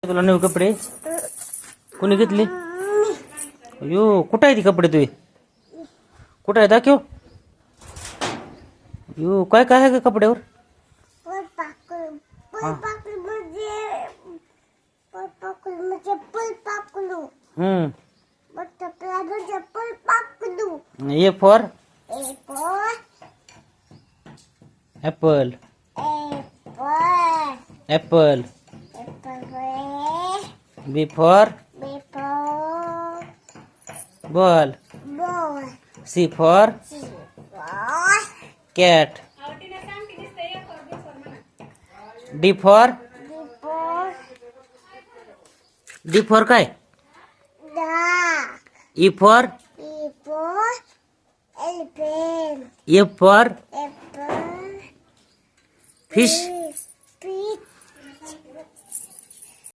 तुला नवे कपडे कोणी घेतले? अयो कुठं आहे ती कपडे तुझे? कुठं आहे दाखव. यो काय काय आहे का कपड्यावर? A for apple. Apple. B for ball. C for cat. D for काय? E for F for fish.